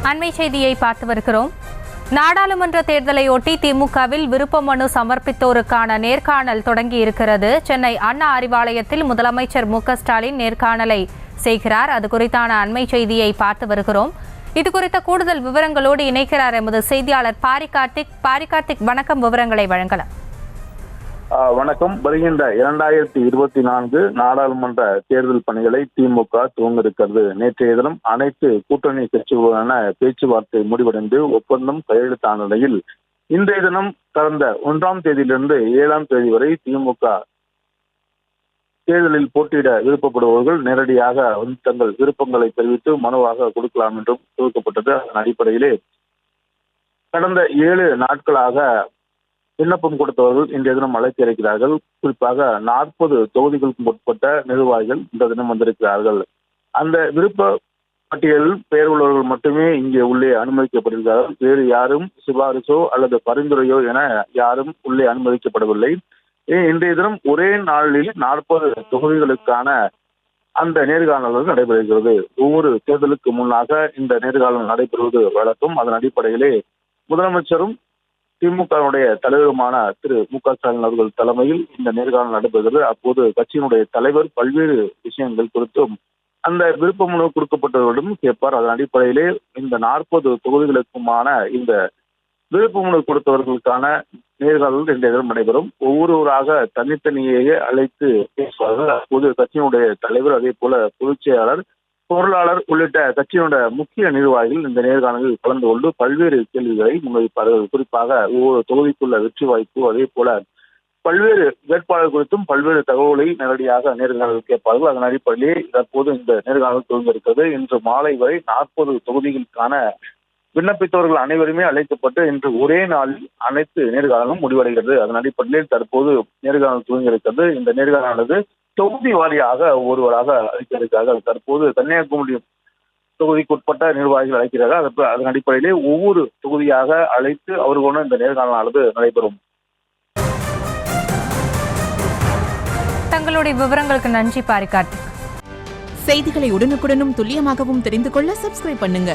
அண்மை செய்தியை பார்த்து வருகிறோம். நாடாளுமன்ற தேர்தலையொட்டி திமுகவில் விருப்ப மனு சமர்ப்பித்தோருக்கான நேர்காணல் தொடங்கி இருக்கிறது. சென்னை அண்ணா அறிவாலயத்தில் முதலமைச்சர் மு.க.ஸ்டாலின் நேர்காணலை செய்கிறார். அது குறித்தான அண்மை செய்தியை பார்த்து வருகிறோம். இது குறித்த கூடுதல் விவரங்களோடு இணைக்கிறார் எமது செய்தியாளர் பாரிகார்த்திக். வணக்கம், விவரங்களை வழங்கலாம். வணக்கம். வருகின்ற 2024 நாடாளுமன்ற தேர்தல் பணிகளை திமுக துவங்க இருக்கிறது. நேற்றைய தினம் அனைத்து கூட்டணி கட்சிகளுடனான பேச்சுவார்த்தை முடிவடைந்து ஒப்பந்தம் கையெழுத்தான நிலையில் இன்றைய தினம் கடந்த 1ஆம் தேதியிலிருந்து 7ஆம் தேதி வரை திமுக தேர்தலில் போட்டியிட விருப்பப்படுபவர்கள் நேரடியாக தங்கள் விருப்பங்களை தெரிவித்து மனுவாக கொடுக்கலாம் என்றும் துவக்கப்பட்டது. அதன் அடிப்படையிலே கடந்த 7 நாட்களாக விண்ணப்பம் கொடுத்தவர்கள் இன்றைய தினம் அழைத்து இருக்கிறார்கள். குறிப்பாக 40 தொகுதிகளுக்கு உட்பட்ட நிர்வாகிகள் இந்த தினம் வந்திருக்கிறார்கள். அந்த விருப்ப பட்டியலில் பெயர் உள்ளவர்கள் மட்டுமே இங்கே உள்ளே அனுமதிக்கப்பட்டிருக்கிறார்கள். வேறு யாரும் சிபாரிசோ அல்லது பரிந்துரையோ என யாரும் உள்ளே அனுமதிக்கப்படவில்லை. இன்றைய தினம் ஒரே நாளில் 40 தொகுதிகளுக்கான அந்த நேர்காணல்கள் நடைபெறுகிறது. ஒவ்வொரு தேர்தலுக்கு முன்னாக இந்த நேர்காணல் நடைபெறுவது வழக்கம். அதன் அடிப்படையிலே முதலமைச்சரும் திமுகவுடைய தலைவருமான திரு மு.க.ஸ்டாலின் அவர்கள் தலைமையில் இந்த நேர்காணல் நடைபெறுகிறது. அப்போது கட்சியினுடைய தலைவர் பல்வேறு விஷயங்கள் குறித்தும் அந்த விருப்ப மனு கொடுக்கப்பட்டவர்களிடம் கேட்பார். அதன் அடிப்படையிலே இந்த 40 தொகுதிகளுக்குமான இந்த விருப்ப மனு கொடுத்தவர்களுக்கான நேர்காணல் இன்றைய தினம் நடைபெறும். ஒவ்வொருவராக தனித்தனியே அழைத்து பேசுவார்கள். அப்போது கட்சியினுடைய தலைவர், அதே போல பொதுச் செயலாளர், பொருளாளர் உள்ளிட்ட கட்சியினுடைய முக்கிய நிர்வாகிகள் இந்த நேர்காணலில் கலந்து கொண்டு பல்வேறு கேள்விகளை முன்வைப்பார்கள். குறிப்பாக ஒவ்வொரு தொகுதிக்குள்ள வெற்றி வாய்ப்பு, அதே போல பல்வேறு வேட்பாளர் குறித்தும் பல்வேறு தகவல்களை நேரடியாக நேர்காணல் கேட்பார்கள். அதன் அடிப்படையிலே தற்போது இந்த நேர்காணல் துவங்கியிருக்கிறது. இன்று மாலை வரை 40 தொகுதிகளுக்கான விண்ணப்பித்தவர்கள் அனைவருமே அழைக்கப்பட்டு இன்று ஒரே நாளில் அனைத்து நேர்காணலும் முடிவடைகிறது. அதன் அடிப்படையில் தற்போது நேர்காணல் துவங்கியிருக்கிறது. இந்த நேர்காணலானது தொகுதி வாரியாக ஒருவராக அழைக்கிறார்கள். தற்போது கன்னியாகுமரி தொகுதிக்குட்பட்ட நிர்வாகிகள் அழைக்கிறார்கள். அதன் அடிப்படையிலே ஒவ்வொரு தொகுதியாக அழைத்து அவர்களுடன் இந்த நேர்காணலானது நடைபெறும். தங்களுடைய விவரங்களுக்கு நன்றி பாரிகார்த்திக். செய்திகளை உடனுக்குடனும் துல்லியமாகவும் தெரிந்து கொள்ள சப்ஸ்கிரைப் பண்ணுங்க.